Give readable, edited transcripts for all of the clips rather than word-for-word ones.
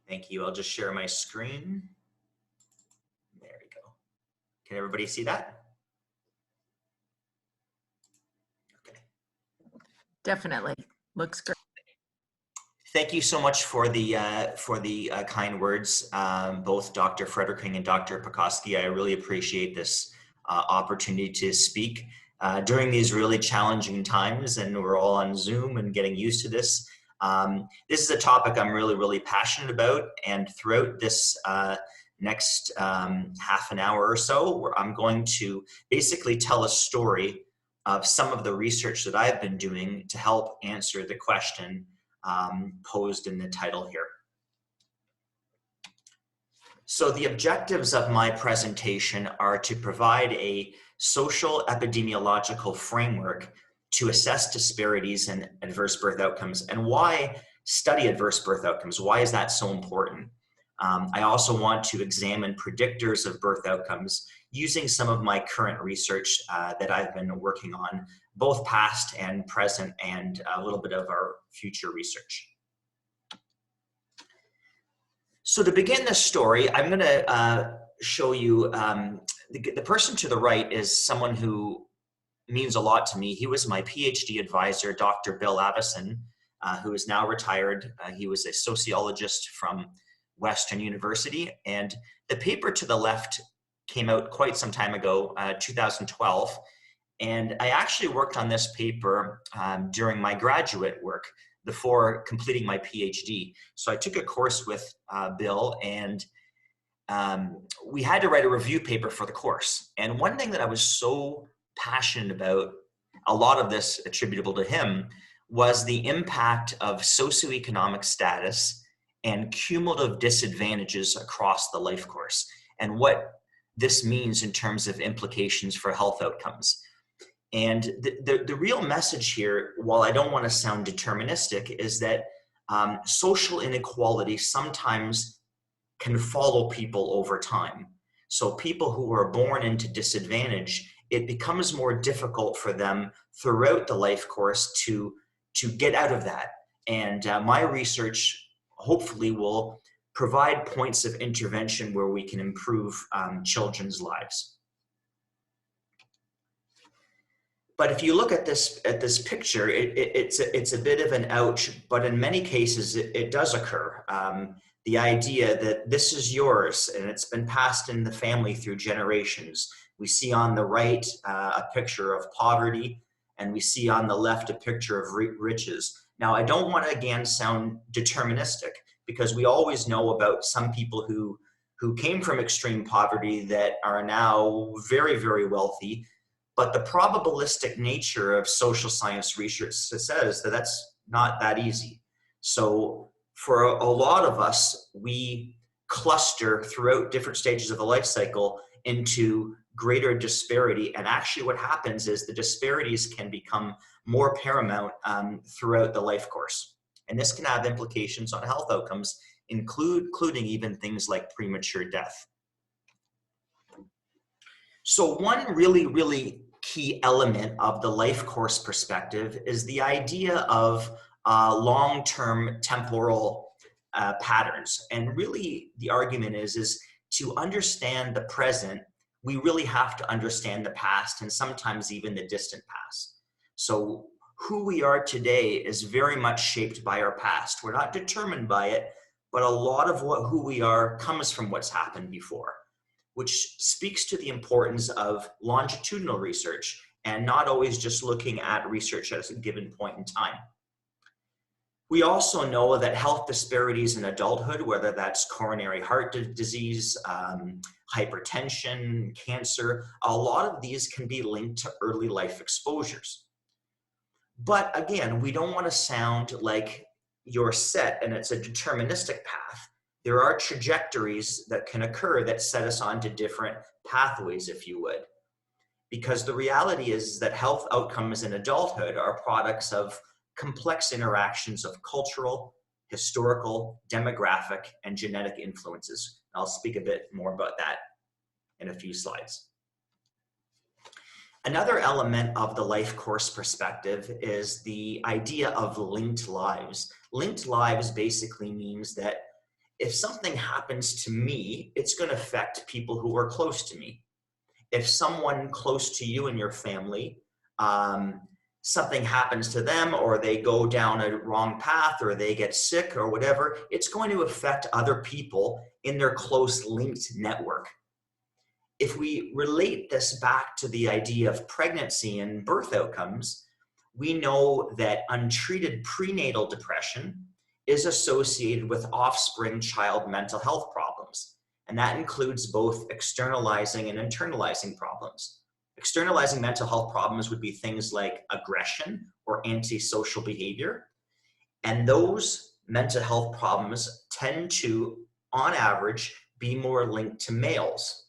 Thank you. I'll just share my screen. There we go. Can everybody see that? Okay. Definitely. Looks great. Thank you so much for the kind words, both Dr. Frederiking and Dr. Pekoski. I really appreciate this opportunity to speak during these really challenging times, and we're all on Zoom and getting used to this. This is a topic I'm really passionate about, and throughout this next half an hour or so, I'm going to basically tell a story of some of the research that I've been doing to help answer the question posed in the title here. So the objectives of my presentation are to provide a social epidemiological framework to assess disparities in adverse birth outcomes and why study adverse birth outcomes. Why is that so important? I also want to examine predictors of birth outcomes using some of my current research that I've been working on, both past and present, and a little bit of our future research. So to begin this story, I'm going to show you the person to the right is someone who means a lot to me. He was my PhD advisor, Dr. Bill Avison, who is now retired. He was a sociologist from Western University, and the paper to the left came out quite some time ago, 2012, and I actually worked on this paper during my graduate work before completing my PhD. So I took a course with Bill, and we had to write a review paper for the course. And one thing that I was so passionate about, a lot of this attributable to him, was the impact of socioeconomic status and cumulative disadvantages across the life course, and what this means in terms of implications for health outcomes. And the real message here, while I don't want to sound deterministic, is that social inequality sometimes can follow people over time. So people who are born into disadvantage, it becomes more difficult for them throughout the life course to get out of that. And my research hopefully will provide points of intervention where we can improve children's lives. But if you look at this picture, it's a bit of an ouch, but in many cases it does occur. The idea that this is yours and it's been passed in the family through generations. We see on the right a picture of poverty, and we see on the left a picture of riches. Now, I don't want to again sound deterministic, because we always know about some people who came from extreme poverty that are now very wealthy. But the probabilistic nature of social science research says that that's not that easy. So for a lot of us, we cluster throughout different stages of the life cycle into greater disparity. And actually what happens is the disparities can become more paramount throughout the life course. And this can have implications on health outcomes, including even things like premature death. So one really key element of the life course perspective is the idea of long-term temporal patterns. And really the argument is to understand the present, we really have to understand the past, and sometimes even the distant past. So who we are today is very much shaped by our past. We're not determined by it, but a lot of who we are comes from what's happened before, which speaks to the importance of longitudinal research and not always just looking at research at a given point in time. We also know that health disparities in adulthood, whether that's coronary heart disease, hypertension, cancer, a lot of these can be linked to early life exposures. But again, we don't want to sound like you're set and it's a deterministic path. There are trajectories that can occur that set us onto different pathways, if you would. Because the reality is that health outcomes in adulthood are products of complex interactions of cultural, historical, demographic, and genetic influences. I'll speak a bit more about that in a few slides. Another element of the life course perspective is the idea of linked lives. Linked lives basically means that if something happens to me, it's going to affect people who are close to me. If someone close to you and your family, something happens to them, or they go down a wrong path, or they get sick or whatever, it's going to affect other people in their close linked network. If we relate this back to the idea of pregnancy and birth outcomes, we know that untreated prenatal depression is associated with offspring child mental health problems. And that includes both externalizing and internalizing problems. Externalizing mental health problems would be things like aggression or antisocial behavior. And those mental health problems tend to, on average, be more linked to males.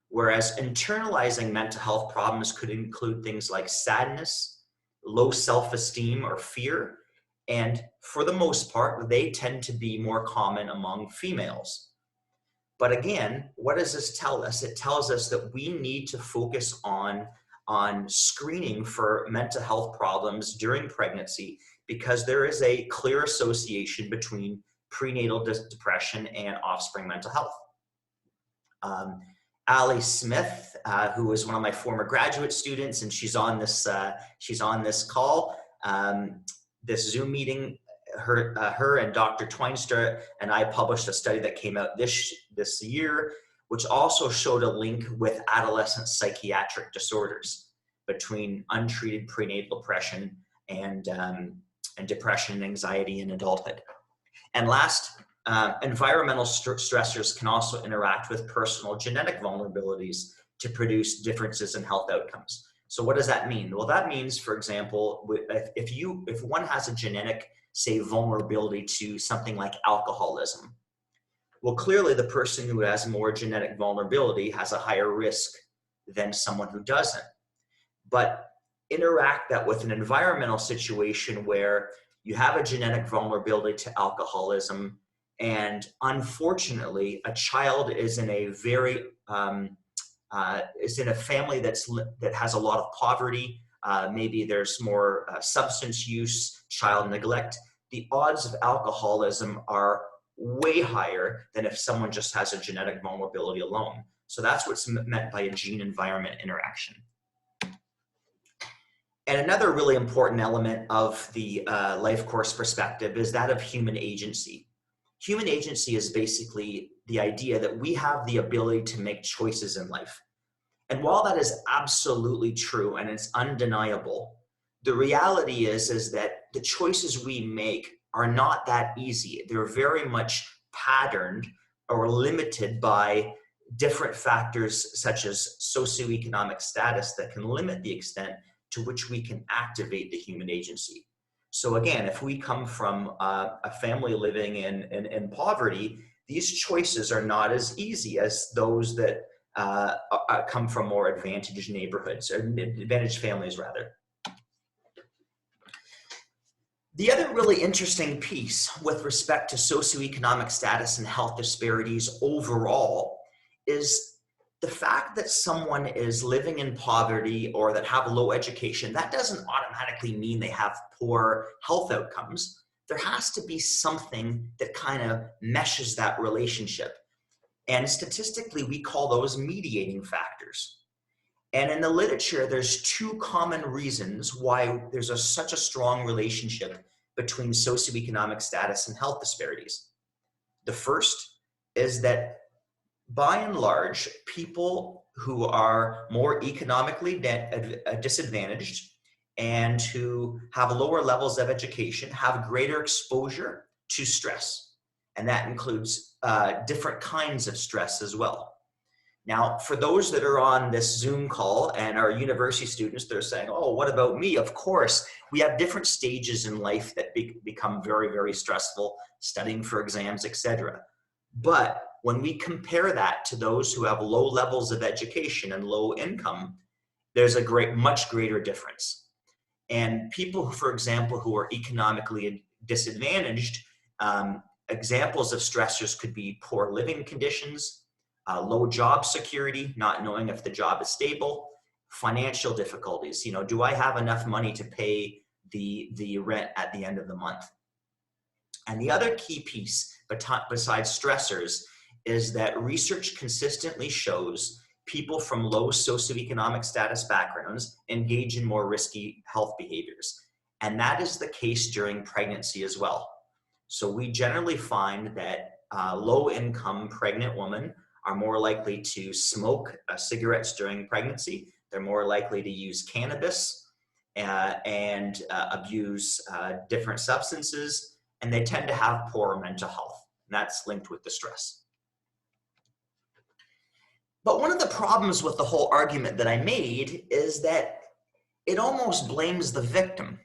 Whereas internalizing mental health problems could include things like sadness, low self-esteem or fear, and for the most part, they tend to be more common among females. But again, what does this tell us? It tells us that we need to focus on screening for mental health problems during pregnancy, because there is a clear association between prenatal depression and offspring mental health. Ali Smith, who is one of my former graduate students, and she's on this call. This Zoom meeting, her and Dr. Tweinstra and I published a study that came out this year, which also showed a link with adolescent psychiatric disorders between untreated prenatal depression and depression and anxiety in adulthood. And last, environmental stressors can also interact with personal genetic vulnerabilities to produce differences in health outcomes. So what does that mean? Well, that means, for example, if one has a genetic, say, vulnerability to something like alcoholism, well, clearly the person who has more genetic vulnerability has a higher risk than someone who doesn't. But interact that with an environmental situation where you have a genetic vulnerability to alcoholism, and unfortunately, a child is in a very is in a family that has a lot of poverty. Maybe there's more substance use, child neglect. The odds of alcoholism are way higher than if someone just has a genetic vulnerability alone. So that's what's meant by a gene-environment interaction. And another really important element of the life course perspective is that of human agency. Human agency is basically the idea that we have the ability to make choices in life. And while that is absolutely true and it's undeniable, the reality is that the choices we make are not that easy. They're very much patterned or limited by different factors such as socioeconomic status that can limit the extent to which we can activate the human agency. So again, if we come from a family living in poverty, these choices are not as easy as those that come from more advantaged neighborhoods, or advantaged families rather. The other really interesting piece with respect to socioeconomic status and health disparities overall is the fact that someone is living in poverty or that have low education. That doesn't automatically mean they have poor health outcomes. There has to be something that kind of meshes that relationship. And statistically, we call those mediating factors. And in the literature, there's two common reasons why there's such a strong relationship between socioeconomic status and health disparities. The first is that by and large, people who are more economically disadvantaged and who have lower levels of education have greater exposure to stress. And that includes different kinds of stress as well. Now, for those that are on this Zoom call and are university students, they're saying, oh, what about me? Of course, we have different stages in life that become very, very stressful, studying for exams, etc. But when we compare that to those who have low levels of education and low income, there's a much greater difference. And people, for example, who are economically disadvantaged, examples of stressors could be poor living conditions, low job security, not knowing if the job is stable, financial difficulties. You know, do I have enough money to pay the rent at the end of the month? And the other key piece besides stressors is that research consistently shows people from low socioeconomic status backgrounds engage in more risky health behaviors. And that is the case during pregnancy as well. So we generally find that low-income pregnant women are more likely to smoke cigarettes during pregnancy. They're more likely to use cannabis and abuse different substances, and they tend to have poor mental health. And that's linked with the stress. But one of the problems with the whole argument that I made is that it almost blames the victim.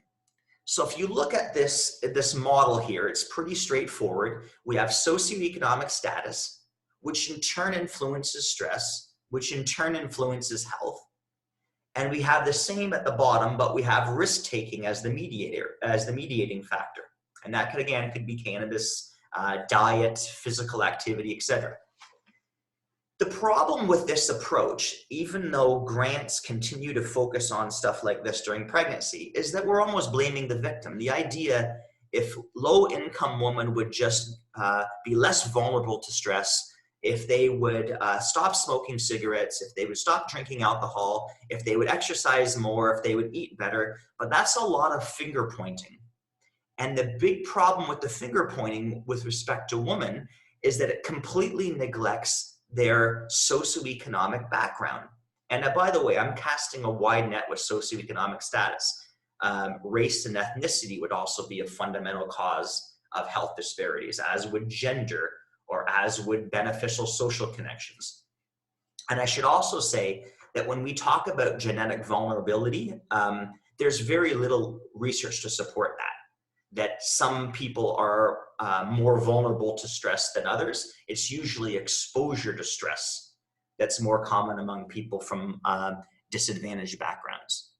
So if you look at this model here, it's pretty straightforward. We have socioeconomic status, which in turn influences stress, which in turn influences health. And we have the same at the bottom, but we have risk-taking as the mediating factor. And that could, again, could be cannabis, diet, physical activity, etc. The problem with this approach, even though grants continue to focus on stuff like this during pregnancy, is that we're almost blaming the victim. The idea, if low-income women would just be less vulnerable to stress, if they would stop smoking cigarettes, if they would stop drinking alcohol, if they would exercise more, if they would eat better, but that's a lot of finger pointing. And the big problem with the finger pointing with respect to women is that it completely neglects their socioeconomic background. And by the way, I'm casting a wide net with socioeconomic status. Race and ethnicity would also be a fundamental cause of health disparities, as would gender, or as would beneficial social connections. And I should also say that when we talk about genetic vulnerability, there's very little research to support that some people are more vulnerable to stress than others. It's usually exposure to stress that's more common among people from disadvantaged backgrounds.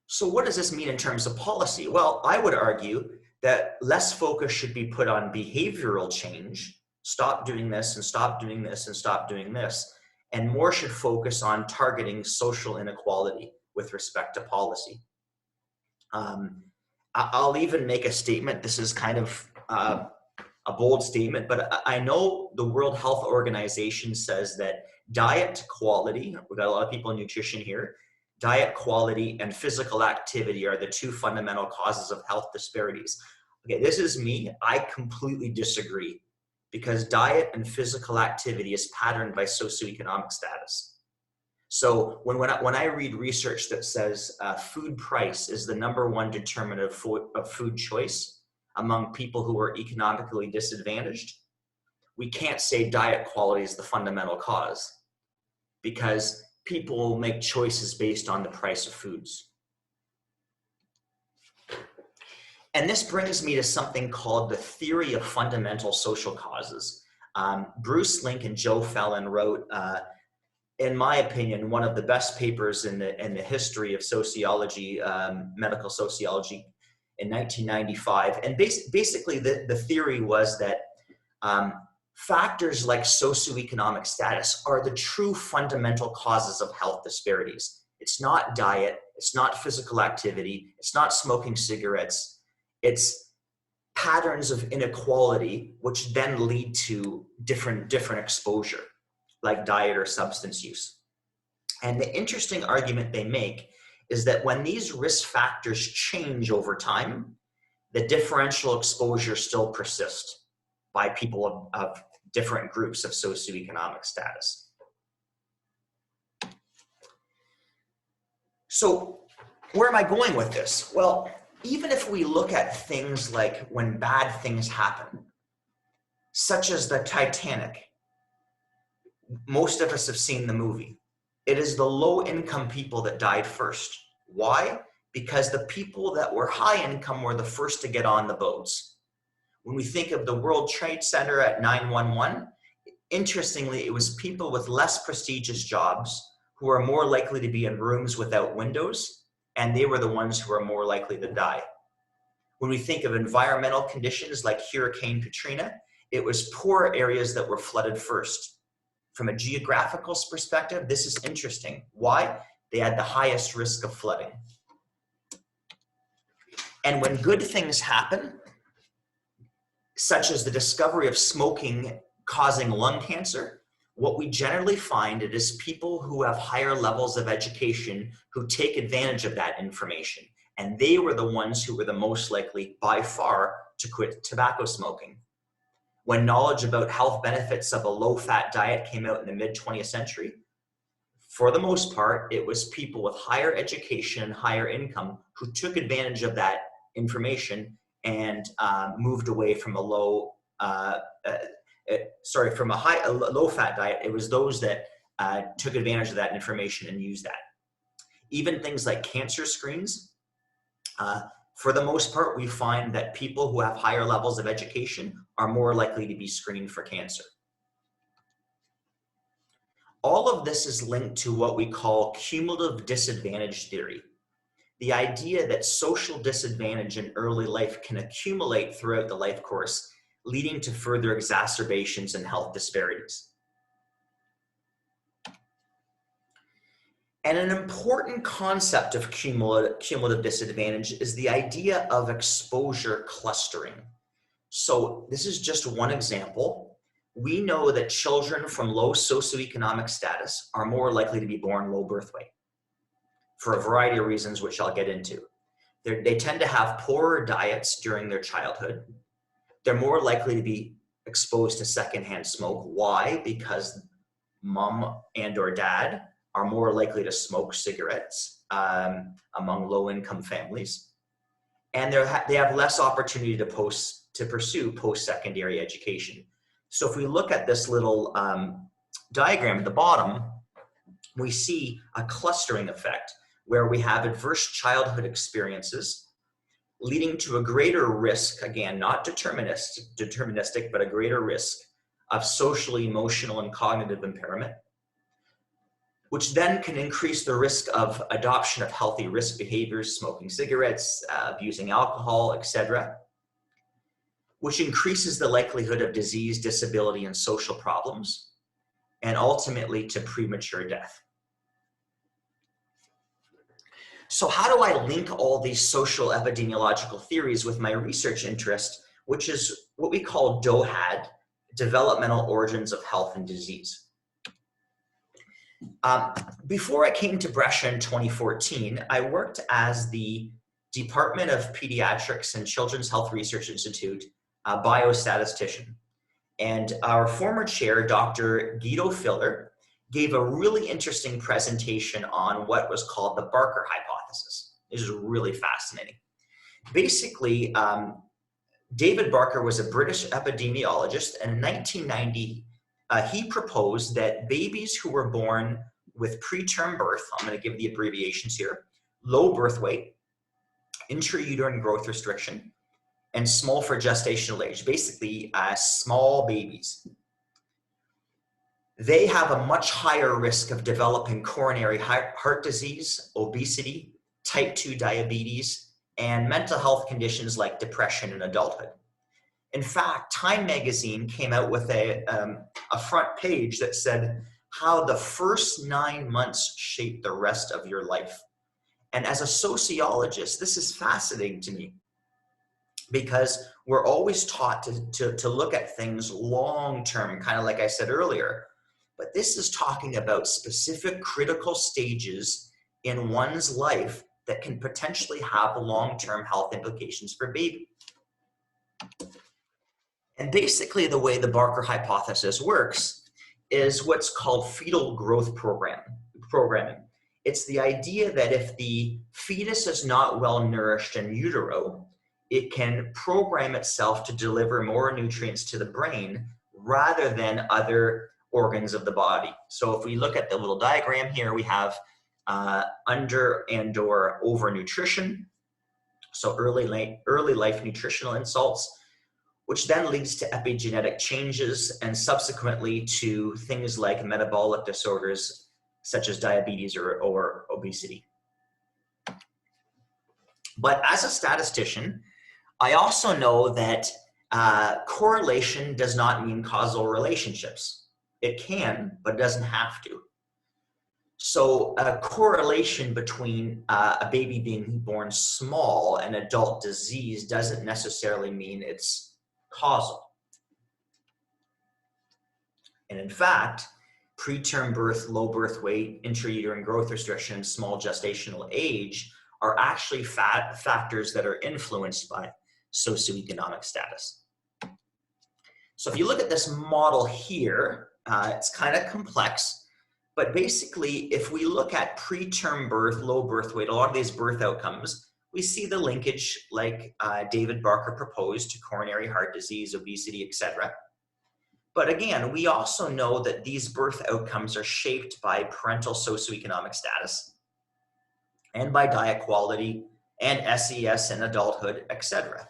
So what does this mean in terms of policy? Well, I would argue that less focus should be put on behavioral change, stop doing this and stop doing this and stop doing this, and more should focus on targeting social inequality with respect to policy. I'll even make a statement. This is kind of a bold statement, but I know the World Health Organization says that diet quality, we've got a lot of people in nutrition here, diet quality and physical activity are the two fundamental causes of health disparities. Okay, this is me. I completely disagree, because diet and physical activity is patterned by socioeconomic status. So when I read research that says food price is the #1 determinant of food choice among people who are economically disadvantaged, we can't say diet quality is the fundamental cause, because people make choices based on the price of foods. And this brings me to something called the theory of fundamental social causes. Bruce Link and Joe PHELAN wrote, in my opinion, one of the best papers in the history of sociology, medical sociology, in 1995. And basically the theory was that factors like socioeconomic status are the true fundamental causes of health disparities. It's not diet, it's not physical activity, it's not smoking cigarettes, it's patterns of inequality which then lead to different exposure, like diet or substance use. And the interesting argument they make is that when these risk factors change over time, the differential exposure still persists by people of different groups of socioeconomic status. So where am I going with this? Well, even if we look at things like when bad things happen, such as the Titanic, most of us have seen the movie. It is the low-income people that died first. Why? Because the people that were high income were the first to get on the boats. When we think of the World Trade Center at 9/11, interestingly, it was people with less prestigious jobs who are more likely to be in rooms without windows, and they were the ones who are more likely to die. When we think of environmental conditions like Hurricane Katrina, it was poor areas that were flooded first. From a geographical perspective, this is interesting. Why? They had the highest risk of flooding. And when good things happen, such as the discovery of smoking causing lung cancer, what we generally find it is people who have higher levels of education who take advantage of that information. And they were the ones who were the most likely by far to quit tobacco smoking. When knowledge about health benefits of a low-fat diet came out in the mid-20th century, for the most part, it was people with higher education and higher income who took advantage of that information and moved away from a low-fat diet. It was those that took advantage of that information and used that. Even things like cancer screens, for the most part, we find that people who have higher levels of education are more likely to be screened for cancer. All of this is linked to what we call cumulative disadvantage theory. The idea that social disadvantage in early life can accumulate throughout the life course, leading to further exacerbations in health disparities. And an important concept of cumulative disadvantage is the idea of exposure clustering. So this is just one example. We know that children from low socioeconomic status are more likely to be born low birth weight for a variety of reasons, which I'll get into. They tend to have poorer diets during their childhood. They're more likely to be exposed to secondhand smoke. Why? Because mom and or dad are more likely to smoke cigarettes among low-income families. And they have less opportunity to pursue post-secondary education. So if we look at this little diagram at the bottom, we see a clustering effect where we have adverse childhood experiences leading to a greater risk, again, not deterministic, but a greater risk of social, emotional, and cognitive impairment, which then can increase the risk of adoption of healthy risk behaviors, smoking cigarettes, abusing alcohol, etc., which increases the likelihood of disease, disability, and social problems, and ultimately to premature death. So how do I link all these social epidemiological theories with my research interest, which is what we call DOHAD, Developmental Origins of Health and Disease? Before I came to Brescia in 2014, I worked as the Department of Pediatrics and Children's Health Research Institute biostatistician. And our former chair, Dr. Guido Filler, gave a really interesting presentation on what was called the Barker hypothesis. This is really fascinating. Basically, David Barker was a British epidemiologist, and in 1990, he proposed that babies who were born with preterm birth, I'm going to give the abbreviations here, low birth weight, intrauterine growth restriction, and small for gestational age, basically small babies, they have a much higher risk of developing coronary heart disease, obesity, type 2 diabetes, and mental health conditions like depression in adulthood. In fact, Time magazine came out with a front page that said how the first 9 months shape the rest of your life. And as a sociologist, this is fascinating to me because we're always taught to look at things long-term, kind of like I said earlier. But this is talking about specific critical stages in one's life that can potentially have long-term health implications for baby. And basically the way the Barker hypothesis works is what's called fetal growth programming. It's the idea that if the fetus is not well nourished in utero, it can program itself to deliver more nutrients to the brain rather than other organs of the body. So if we look at the little diagram here, we have under and or over nutrition, so early life nutritional insults, which then leads to epigenetic changes and subsequently to things like metabolic disorders such as diabetes or obesity. But as a statistician, I also know that correlation does not mean causal relationships. It can, but it doesn't have to. So a correlation between a baby being born small and adult disease doesn't necessarily mean it's causal. And in fact, preterm birth, low birth weight, intrauterine growth restriction, small gestational age are actually factors that are influenced by socioeconomic status. So if you look at this model here, it's kind of complex, but basically if we look at preterm birth, low birth weight, a lot of these birth outcomes, we see the linkage like David Barker proposed to coronary heart disease, obesity, etc. But again, we also know that these birth outcomes are shaped by parental socioeconomic status and by diet quality and SES and adulthood, etc.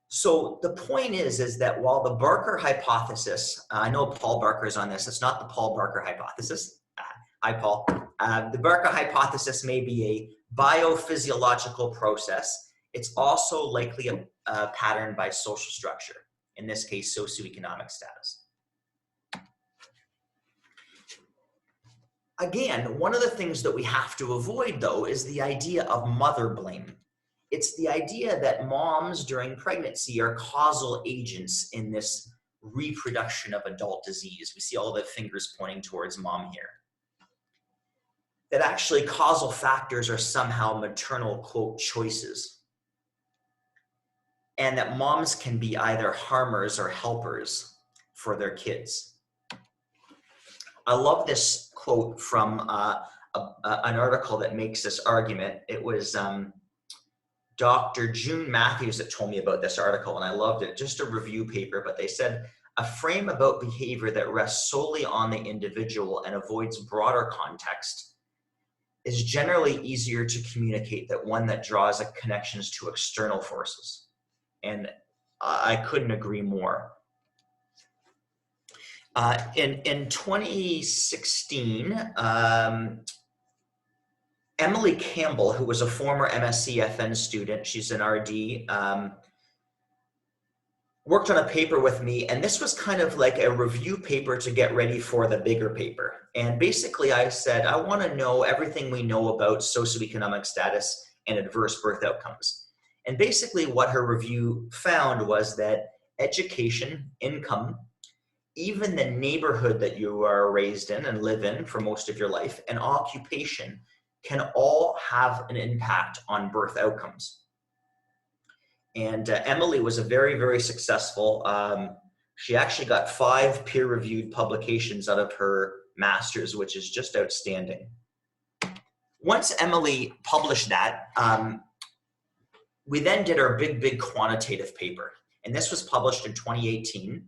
So the point is that while the Barker hypothesis, I know Paul Barker is on this, it's not the Paul Barker hypothesis. Hi, Paul. The Barker hypothesis may be a biophysiological process. It's also likely a pattern by social structure, in this case, socioeconomic status. Again, one of the things that we have to avoid, though, is the idea of mother blame. It's the idea that moms during pregnancy are causal agents in this reproduction of adult disease. We see all the fingers pointing towards mom here. That actually causal factors are somehow maternal, quote, choices. And that moms can be either harmers or helpers for their kids. I love this quote from an article that makes this argument. It was Dr. June Matthews that told me about this article, and I loved it. Just a review paper, but they said, a frame about behavior that rests solely on the individual and avoids broader context is generally easier to communicate than one that draws connections to external forces. And I couldn't agree more. In 2016, Emily Campbell, who was a former MSc-FN student, she's an RD, worked on a paper with me, and this was kind of like a review paper to get ready for the bigger paper. And basically I said, I want to know everything we know about socioeconomic status and adverse birth outcomes. And basically what her review found was that education, income, even the neighborhood that you are raised in and live in for most of your life, and occupation can all have an impact on birth outcomes. And Emily was a very, very successful, she actually got 5 peer-reviewed publications out of her master's, which is just outstanding. Once Emily published that, we then did our big quantitative paper. And this was published in 2018.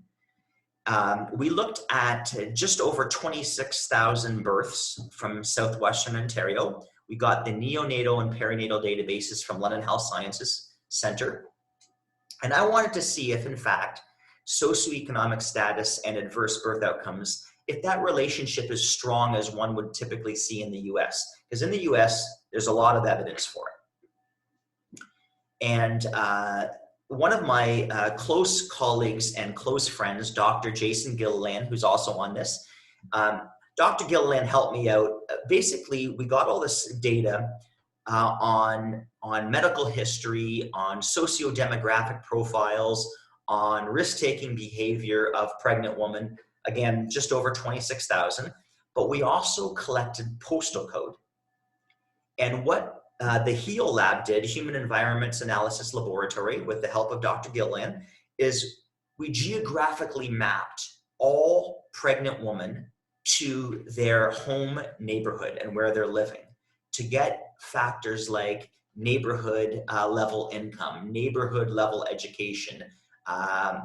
We looked at just over 26,000 births from Southwestern Ontario. We got the neonatal and perinatal databases from London Health Sciences Centre. And I wanted to see if, in fact, socioeconomic status and adverse birth outcomes, if that relationship is strong as one would typically see in the US. Because in the US, there's a lot of evidence for it. And one of my close colleagues and close friends, Dr. Jason Gilliland, who's also on this, Dr. Gilliland helped me out. Basically, we got all this data on medical history, on socio-demographic profiles, on risk-taking behavior of pregnant women, again, just over 26,000, but we also collected postal code. And what the HEAL lab did, Human Environments Analysis Laboratory, with the help of Dr. Gilliland, is we geographically mapped all pregnant women to their home neighborhood and where they're living to get factors like neighborhood level income, neighborhood level education,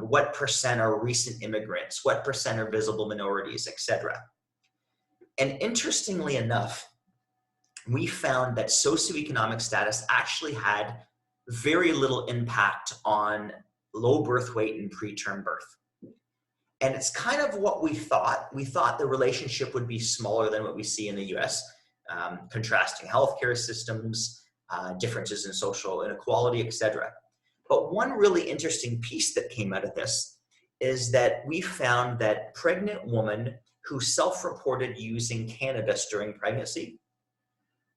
what percent are recent immigrants, what percent are visible minorities, etc. And interestingly enough, we found that socioeconomic status actually had very little impact on low birth weight and preterm birth. And it's kind of what we thought. We thought the relationship would be smaller than what we see in the US, contrasting healthcare systems, differences in social inequality, etc. But one really interesting piece that came out of this is that we found that pregnant women who self-reported using cannabis during pregnancy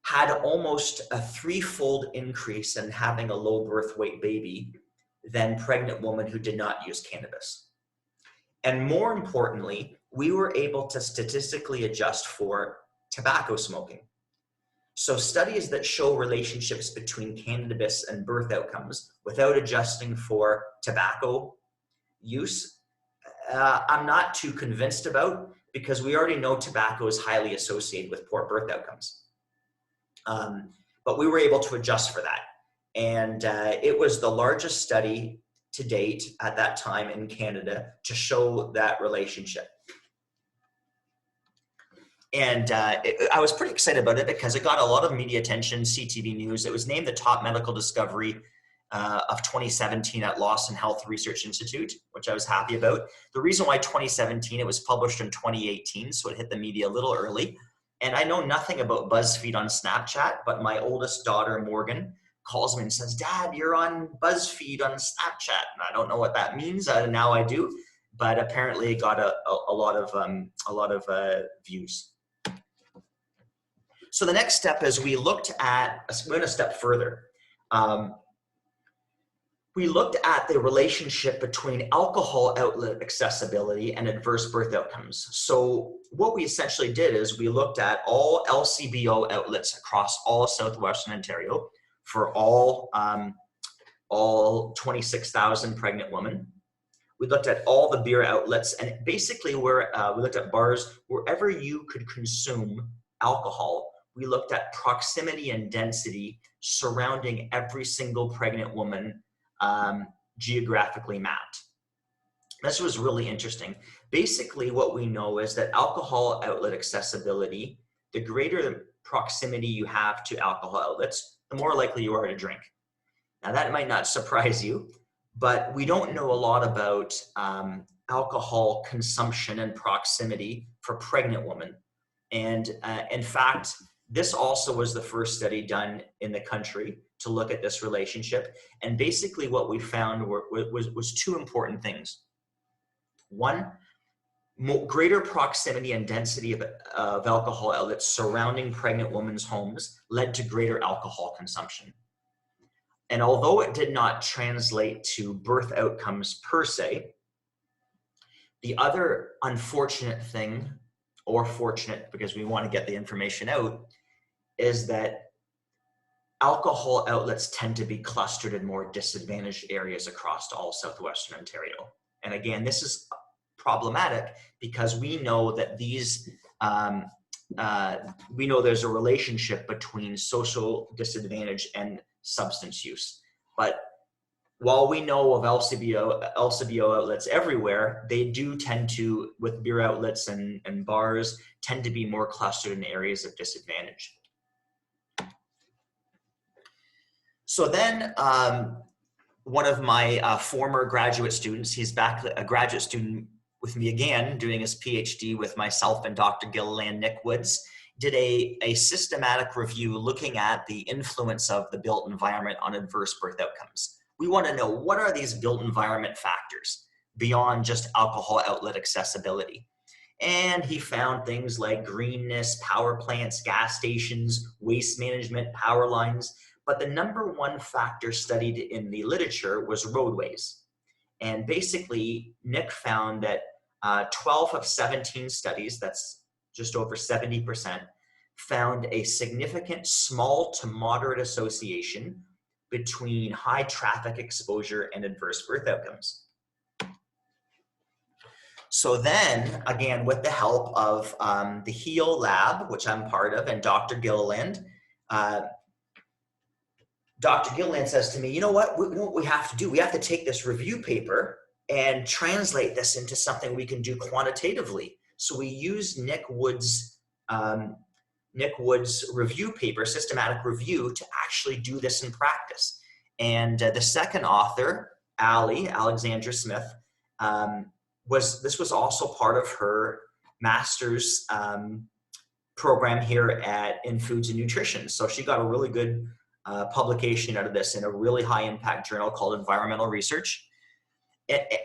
had almost a 3-fold increase in having a low birth weight baby than pregnant women who did not use cannabis. And more importantly, we were able to statistically adjust for tobacco smoking. So studies that show relationships between cannabis and birth outcomes without adjusting for tobacco use, I'm not too convinced about, because we already know tobacco is highly associated with poor birth outcomes. But we were able to adjust for that. And it was the largest study to date at that time in Canada to show that relationship. And I was pretty excited about it because it got a lot of media attention, CTV News. It was named the top medical discovery of 2017 at Lawson Health Research Institute, which I was happy about. The reason why 2017, it was published in 2018, so it hit the media a little early. And I know nothing about BuzzFeed on Snapchat, but my oldest daughter, Morgan, calls me and says, "Dad, you're on BuzzFeed on Snapchat." And I don't know what that means. Now I do, but apparently it got a lot of views. So the next step is we went a step further. We looked at the relationship between alcohol outlet accessibility and adverse birth outcomes. So what we essentially did is we looked at all LCBO outlets across all of Southwestern Ontario for all 26,000 pregnant women. We looked at all the beer outlets, and basically we looked at bars wherever you could consume alcohol. We looked at proximity and density surrounding every single pregnant woman, geographically mapped. This was really interesting. Basically, what we know is that alcohol outlet accessibility, the greater the proximity you have to alcohol outlets, the more likely you are to drink. Now, that might not surprise you, but we don't know a lot about alcohol consumption and proximity for pregnant women. And in fact, this also was the first study done in the country to look at this relationship. And basically what we found was two important things. One, greater proximity and density of alcohol outlets surrounding pregnant women's homes led to greater alcohol consumption. And although it did not translate to birth outcomes per se, the other unfortunate thing, or fortunate because we want to get the information out, is that alcohol outlets tend to be clustered in more disadvantaged areas across all Southwestern Ontario. And again, this is problematic because we know that we know there's a relationship between social disadvantage and substance use. But while we know of LCBO outlets everywhere, they do tend to, with beer outlets and bars, tend to be more clustered in areas of disadvantage. So then one of my former graduate students, he's back a graduate student with me again, doing his PhD with myself and Dr. Gilliland, Nick Woods, did a systematic review looking at the influence of the built environment on adverse birth outcomes. We want to know, what are these built environment factors beyond just alcohol outlet accessibility? And he found things like greenness, power plants, gas stations, waste management, power lines. But the number one factor studied in the literature was roadways. And basically, Nick found that 12 of 17 studies, that's just over 70%, found a significant small to moderate association between high traffic exposure and adverse birth outcomes. So then, again, with the help of the HEAL lab, which I'm part of, and Dr. Gilliland, Dr. Gilliland says to me, you know what we have to do? We have to take this review paper and translate this into something we can do quantitatively. So we used Nick Woods' review paper, systematic review, to actually do this in practice. And the second author, Alexandra Smith, this was also part of her master's program here in Foods and Nutrition. So she got a really good publication out of this in a really high impact journal called Environmental Research.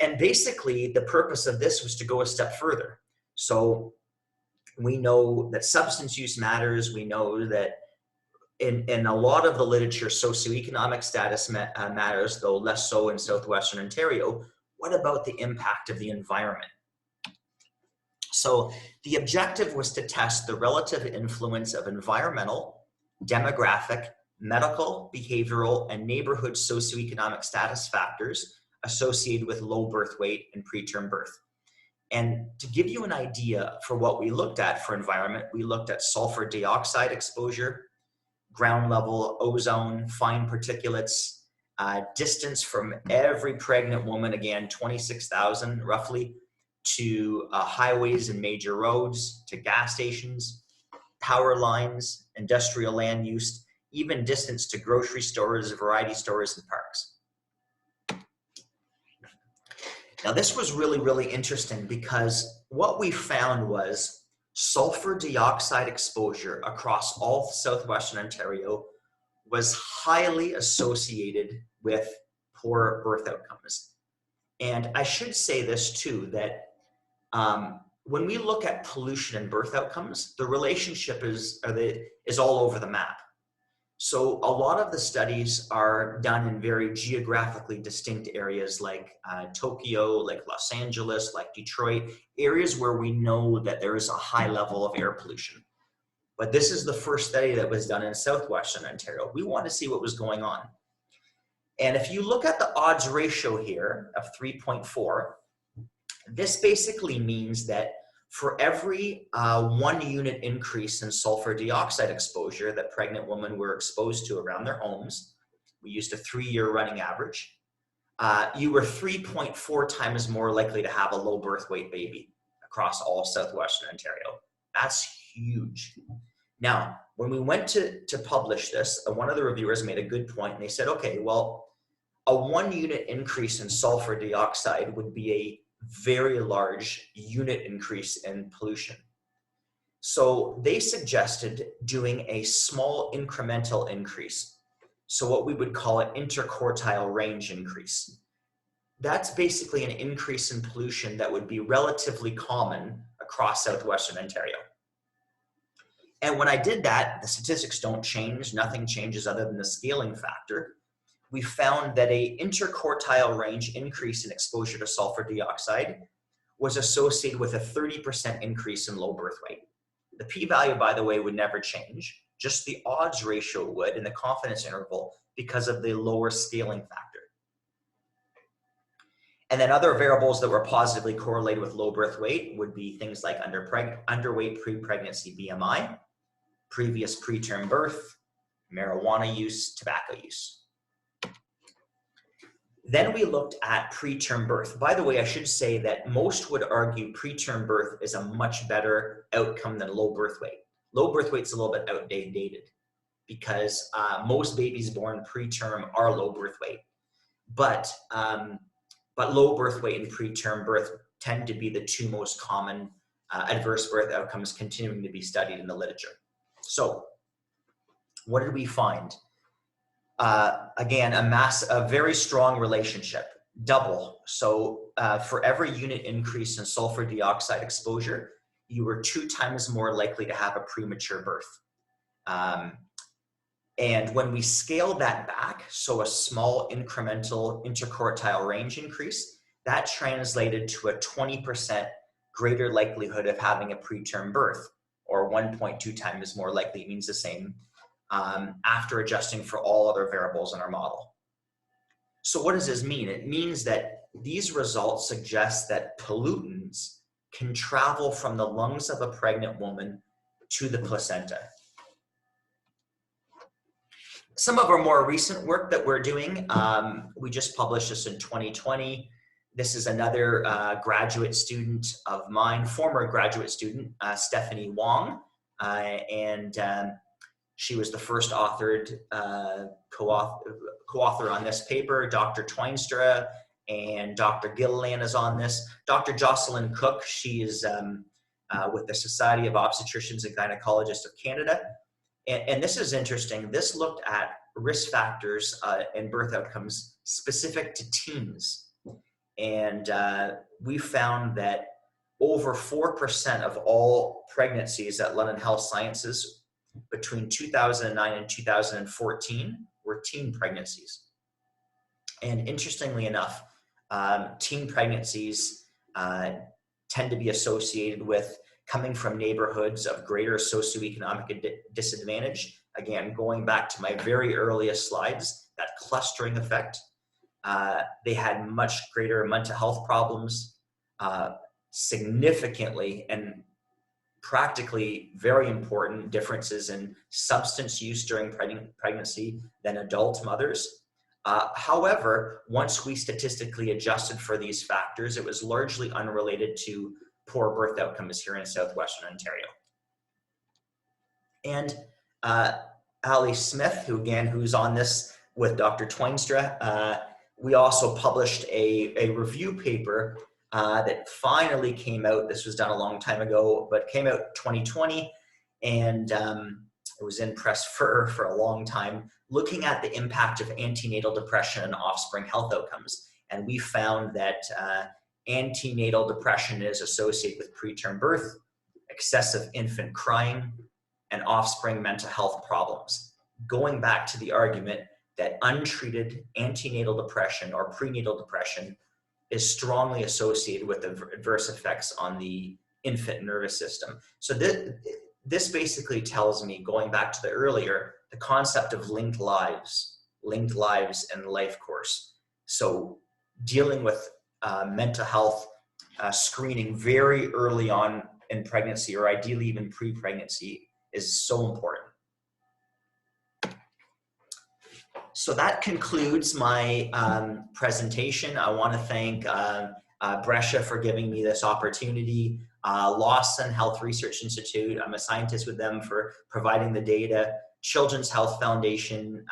And basically the purpose of this was to go a step further. So we know that substance use matters. We know that in a lot of the literature, socioeconomic status matters, though less so in southwestern Ontario. What about the impact of the environment? So the objective was to test the relative influence of environmental, demographic, medical, behavioral, and neighborhood socioeconomic status factors associated with low birth weight and preterm birth. And to give you an idea for what we looked at for environment, we looked at sulfur dioxide exposure, ground level ozone, fine particulates, distance from every pregnant woman, again, 26,000 roughly, to highways and major roads, to gas stations, power lines, industrial land use, even distance to grocery stores, variety stores, and parks. Now, this was really, really interesting because what we found was sulfur dioxide exposure across all southwestern Ontario was highly associated with poor birth outcomes. And I should say this too, that when we look at pollution and birth outcomes, the relationship is all over the map. So a lot of the studies are done in very geographically distinct areas like Tokyo, like Los Angeles, like Detroit, areas where we know that there is a high level of air pollution. But this is the first study that was done in southwestern Ontario. We want to see what was going on. And if you look at the odds ratio here of 3.4, this basically means that for every 1 unit increase in sulfur dioxide exposure that pregnant women were exposed to around their homes, we used a 3-year running average, you were 3.4 times more likely to have a low birth weight baby across all southwestern Ontario. That's huge. Now, when we went to publish this, one of the reviewers made a good point, and they said, okay, well, a 1 unit increase in sulfur dioxide would be a very large unit increase in pollution. So they suggested doing a small incremental increase. So what we would call an interquartile range increase. That's basically an increase in pollution that would be relatively common across southwestern Ontario. And when I did that, the statistics don't change, nothing changes other than the scaling factor. We found that a interquartile range increase in exposure to sulfur dioxide was associated with a 30% increase in low birth weight. The p-value, by the way, would never change, just the odds ratio would in the confidence interval because of the lower scaling factor. And then other variables that were positively correlated with low birth weight would be things like underweight pre-pregnancy BMI, previous preterm birth, marijuana use, tobacco use. Then we looked at preterm birth. By the way, I should say that most would argue preterm birth is a much better outcome than low birth weight. Low birth weight's a little bit outdated because most babies born preterm are low birth weight. But low birth weight and preterm birth tend to be the two most common adverse birth outcomes continuing to be studied in the literature. So what did we find? Again, a very strong relationship, double. So for every unit increase in sulfur dioxide exposure, you were 2 times more likely to have a premature birth. And when we scaled that back, so a small incremental interquartile range increase, that translated to a 20% greater likelihood of having a preterm birth, or 1.2 times more likely, it means the same, after adjusting for all other variables in our model. So what does this mean? It means that these results suggest that pollutants can travel from the lungs of a pregnant woman to the placenta. Some of our more recent work that we're doing, we just published this in 2020. This is another graduate student of mine, former graduate student, Stephanie Wong, and she was the first authored co-author on this paper. Dr. Twinstra and Dr. Gilliland is on this. Dr. Jocelyn Cook, she is with the Society of Obstetricians and Gynecologists of Canada. And this is interesting. This looked at risk factors and birth outcomes specific to teens. And we found that over 4% of all pregnancies at London Health Sciences between 2009 and 2014 were teen pregnancies. And interestingly enough, teen pregnancies tend to be associated with coming from neighborhoods of greater socioeconomic disadvantage. Again, going back to my very earliest slides, that clustering effect. They had much greater mental health problems, significantly and practically very important differences in substance use during pregnancy than adult mothers. However, once we statistically adjusted for these factors, it was largely unrelated to poor birth outcomes here in southwestern Ontario. And Ali Smith, who's on this with Dr. Toinstra, we also published a review paper that finally came out. This was done a long time ago, but came out 2020, and it was in press for a long time, looking at the impact of antenatal depression and offspring health outcomes. And we found that antenatal depression is associated with preterm birth, excessive infant crying, and offspring mental health problems. Going back to the argument that untreated antenatal depression or prenatal depression is strongly associated with adverse effects on the infant nervous system. So this basically tells me, going back to the earlier, the concept of linked lives and life course. So dealing with mental health screening very early on in pregnancy, or ideally even pre-pregnancy, is so important. So that concludes my presentation. I want to thank Brescia for giving me this opportunity, Lawson Health Research Institute, I'm a scientist with them, for providing the data, Children's Health Foundation,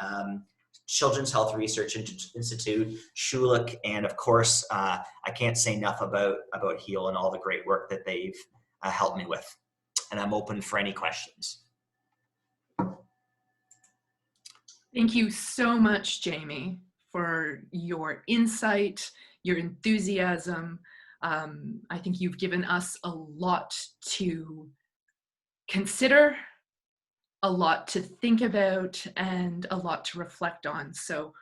Children's Health Research Institute, Seabrook, and of course, I can't say enough about HEAL and all the great work that they've helped me with. And I'm open for any questions. Thank you so much, Jamie, for your insight, your enthusiasm. I think you've given us a lot to consider, a lot to think about, and a lot to reflect on. So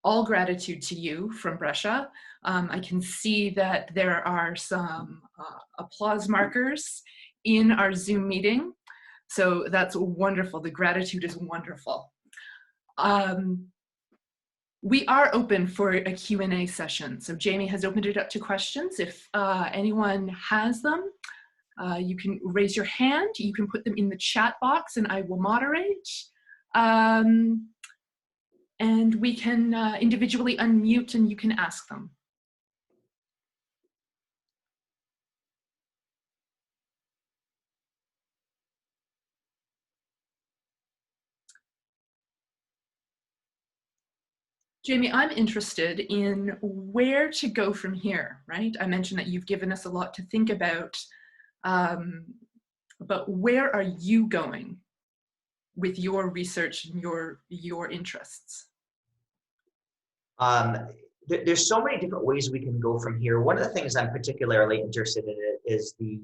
all gratitude to you from Brescia. I can see that there are some applause markers in our Zoom meeting. So that's wonderful. The gratitude is wonderful. We are open for a Q&A session. So Jamie has opened it up to questions. If anyone has them, you can raise your hand, you can put them in the chat box and I will moderate. And we can individually unmute and you can ask them. Jamie, I'm interested in where to go from here, right? I mentioned that you've given us a lot to think about, but where are you going with your research and your interests? There's so many different ways we can go from here. One of the things I'm particularly interested in is the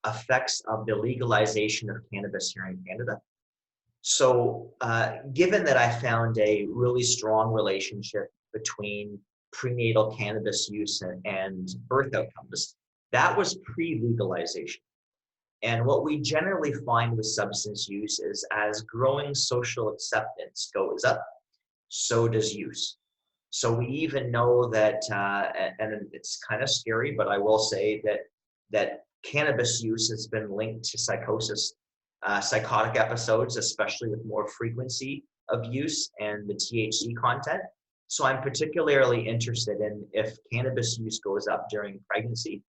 effects of the legalization of cannabis here in Canada. So given that I found a really strong relationship between prenatal cannabis use and birth outcomes, that was pre-legalization. And what we generally find with substance use is as growing social acceptance goes up, so does use. So we even know that, and it's kind of scary, but I will say that cannabis use has been linked to psychosis, psychotic episodes, especially with more frequency of use and the THC content. So I'm particularly interested in, if cannabis use goes up during pregnancy,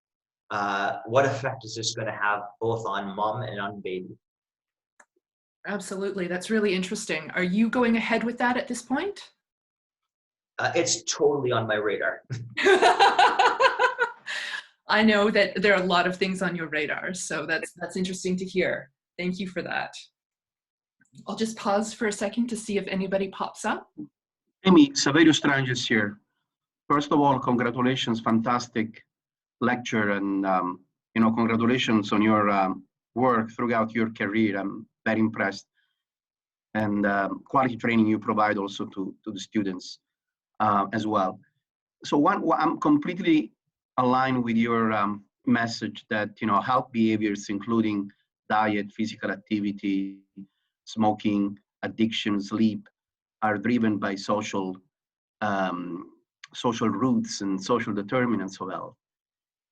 what effect is this going to have both on mom and on baby? Absolutely, that's really interesting. Are you going ahead with that at this point? It's totally on my radar. I know that there are a lot of things on your radar, so that's interesting to hear. Thank you for that. I'll just pause for a second to see if anybody pops up. Amy, Saverio Stranges here. First of all, congratulations, fantastic lecture, and congratulations on your work throughout your career. I'm very impressed. And quality training you provide also to the students as well. So I'm completely aligned with your message that, you know, health behaviors, including diet, physical activity, smoking, addiction, sleep, are driven by social roots and social determinants of health.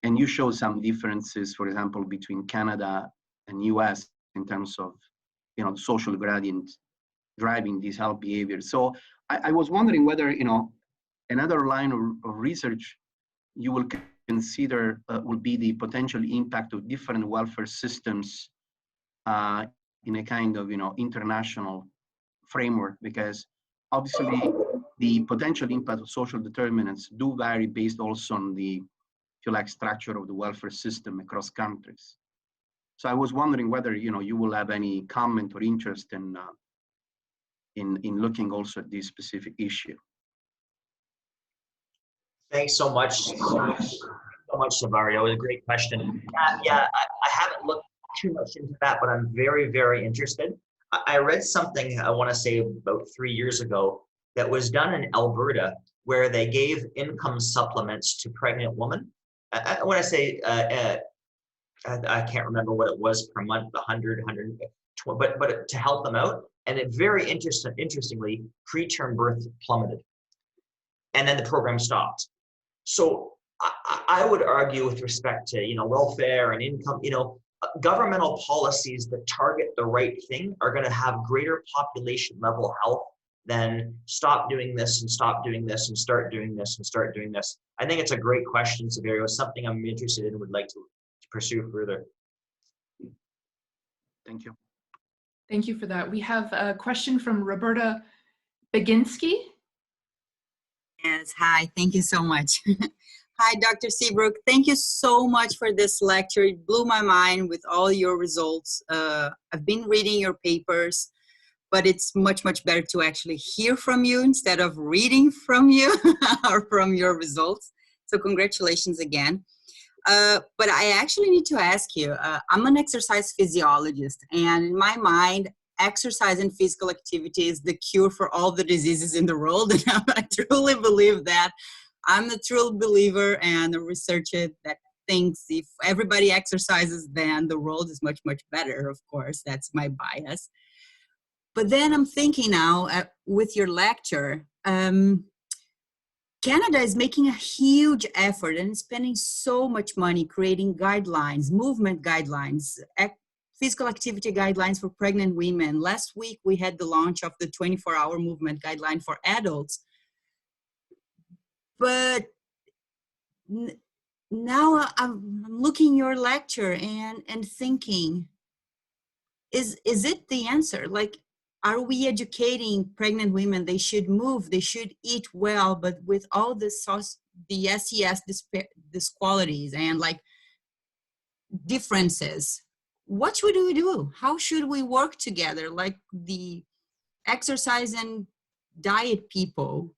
And you show some differences, for example, between Canada and US in terms of, you know, social gradient driving these health behaviors. So I was wondering whether, you know, another line of research you will consider will be the potential impact of different welfare systems in a kind of, you know, international framework, because obviously the potential impact of social determinants do vary based also on the, if you like, structure of the welfare system across countries. So I was wondering whether, you know, you will have any comment or interest in looking also at this specific issue. Thanks so much, Savario. It was a great question. Yeah, I haven't looked too much into that, but I'm very, very interested. I read something, I want to say about 3 years ago, that was done in Alberta, where they gave income supplements to pregnant women. When I say, I can't remember what it was per month, 100, 120, but to help them out. And it very interestingly, preterm birth plummeted. And then the program stopped. So I would argue with respect to, you know, welfare and income, you know, governmental policies that target the right thing are going to have greater population level health than stop doing this and stop doing this and start doing this and start doing this. I think it's a great question, Severio. It's something I'm interested in and would like to pursue further. Thank you. Thank you for that. We have a question from Roberta Baginski. Yes, hi, thank you so much. Hi, Dr. Seabrook. Thank you so much for this lecture. It blew my mind with all your results. I've been reading your papers, but it's much, much better to actually hear from you instead of reading from you or from your results. So congratulations again. But I actually need to ask you, I'm an exercise physiologist, and in my mind, exercise and physical activity is the cure for all the diseases in the world. And I truly believe that. I'm a true believer and a researcher that thinks if everybody exercises, then the world is much, much better. Of course, that's my bias. But then I'm thinking now with your lecture, Canada is making a huge effort and spending so much money creating guidelines, movement guidelines, physical activity guidelines for pregnant women. Last week, we had the launch of the 24-hour movement guideline for adults. But now I'm looking your lecture and thinking, is it the answer? Like, are we educating pregnant women? They should move, they should eat well, but with all the SES disqualities and like differences, what should we do? How should we work together? Like the exercise and diet people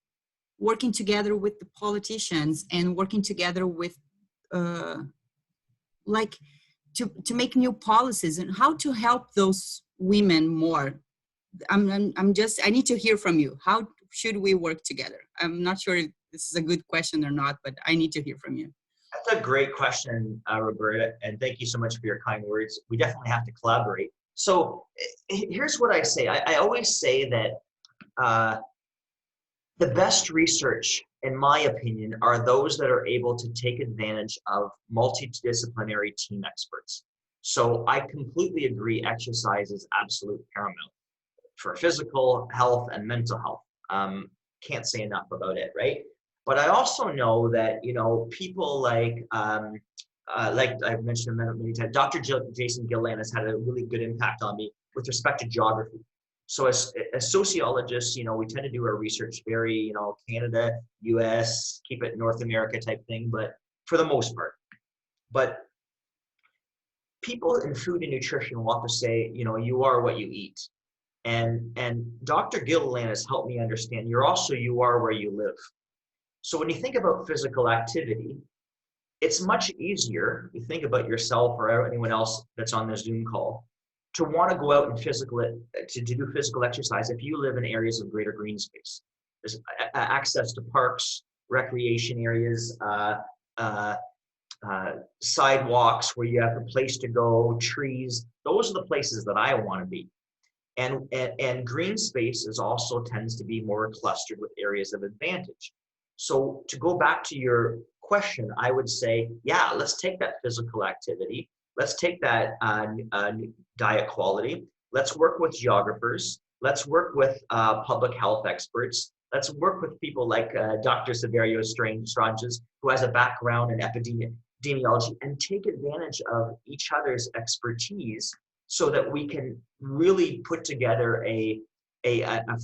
working together with the politicians and working together with like to make new policies and how to help those women more. I need to hear from you. How should we work together? I'm not sure if this is a good question or not, but I need to hear from you. That's a great question, Roberta, and thank you so much for your kind words. We definitely have to collaborate. So here's what I say. I always say that the best research, in my opinion, are those that are able to take advantage of multidisciplinary team experts. So I completely agree, exercise is absolute paramount for physical health and mental health. Can't say enough about it, right? But I also know that, you know, people like I've mentioned many times, Dr. Jason Gillan has had a really good impact on me with respect to geography. So as sociologists, you know, we tend to do our research very, you know, Canada, US, keep it North America type thing, but for the most part. But people in food and nutrition will often say, you know, you are what you eat. And Dr. Gillan has helped me understand you are where you live. So when you think about physical activity, it's much easier, you think about yourself or anyone else that's on the Zoom call, to want to go out and to do physical exercise if you live in areas of greater green space. There's access to parks, recreation areas, sidewalks where you have a place to go, trees. Those are the places that I want to be. And green spaces also tends to be more clustered with areas of advantage. So to go back to your question, I would say, yeah, let's take that physical activity. Let's take that diet quality. Let's work with geographers. Let's work with public health experts. Let's work with people like Dr. Severio Stranges, who has a background in epidemiology, and take advantage of each other's expertise so that we can really put together a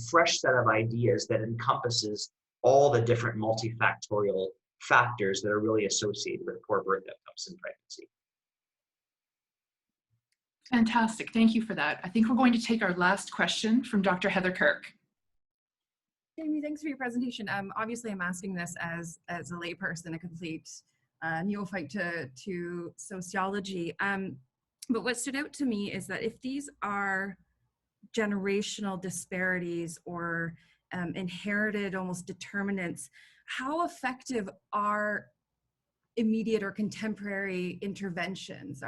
fresh set of ideas that encompasses all the different multifactorial factors that are really associated with poor birth outcomes in pregnancy. Fantastic, thank you for that. I think we're going to take our last question from Dr. Heather Kirk. Jamie, thanks for your presentation. Obviously, I'm asking this as a layperson, a complete neophyte to sociology. But what stood out to me is that if these are generational disparities or inherited almost determinants, how effective are immediate or contemporary interventions?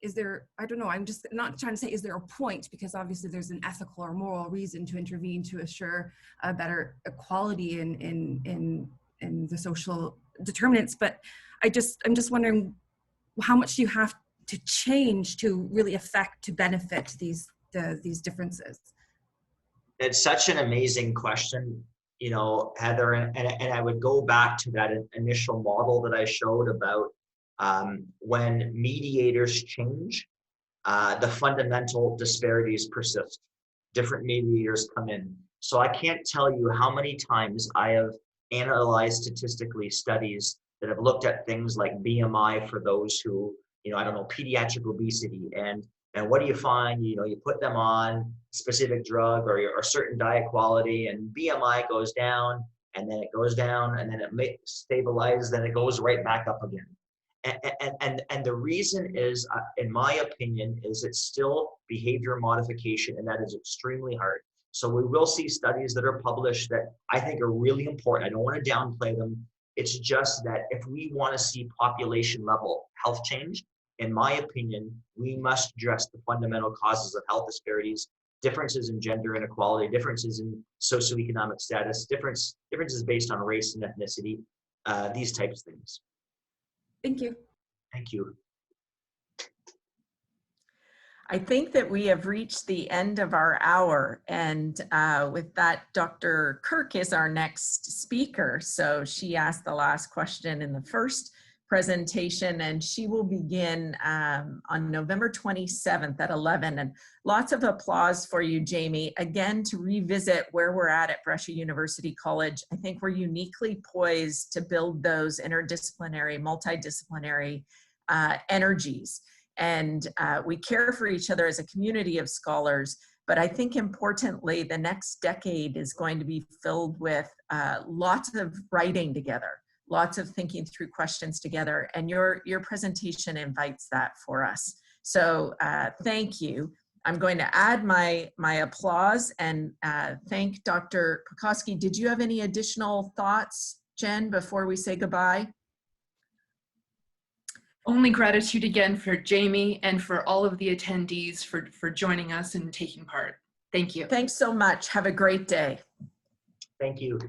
Is there, I don't know, I'm just not trying to say, is there a point? Because obviously there's an ethical or moral reason to intervene to assure a better equality in the social determinants. But I'm just wondering, how much do you have to change to really to benefit these differences? It's such an amazing question, you know, Heather, and I would go back to that initial model that I showed about when mediators change, the fundamental disparities persist. Different mediators come in. So I can't tell you how many times I have analyzed statistically studies that have looked at things like BMI for those who, you know, I don't know, pediatric obesity, and what do you find? You know, you put them on a specific drug or certain diet quality, and BMI goes down, and then it goes down, and then it may stabilize, then it goes right back up again. And the reason is, in my opinion, is it's still behavior modification, and that is extremely hard. So we will see studies that are published that I think are really important. I don't want to downplay them. It's just that if we want to see population level health change, in my opinion, we must address the fundamental causes of health disparities, differences in gender inequality, differences in socioeconomic status, differences based on race and ethnicity, these types of things. Thank you. Thank you. I think that we have reached the end of our hour, and with that, Dr. Kirk is our next speaker. So she asked the last question in the first presentation, and she will begin on November 27th at 11. And lots of applause for you, Jamie. Again, to revisit where we're at Brescia University College, I think we're uniquely poised to build those interdisciplinary, multidisciplinary energies. And we care for each other as a community of scholars, but I think importantly, the next decade is going to be filled with lots of writing together, lots of thinking through questions together, and your presentation invites that for us. So thank you. I'm going to add my applause and thank Dr. Pekoski. Did you have any additional thoughts, Jen, before we say goodbye? Only gratitude again for Jamie and for all of the attendees for joining us and taking part. Thank you. Thanks so much. Have a great day. Thank you.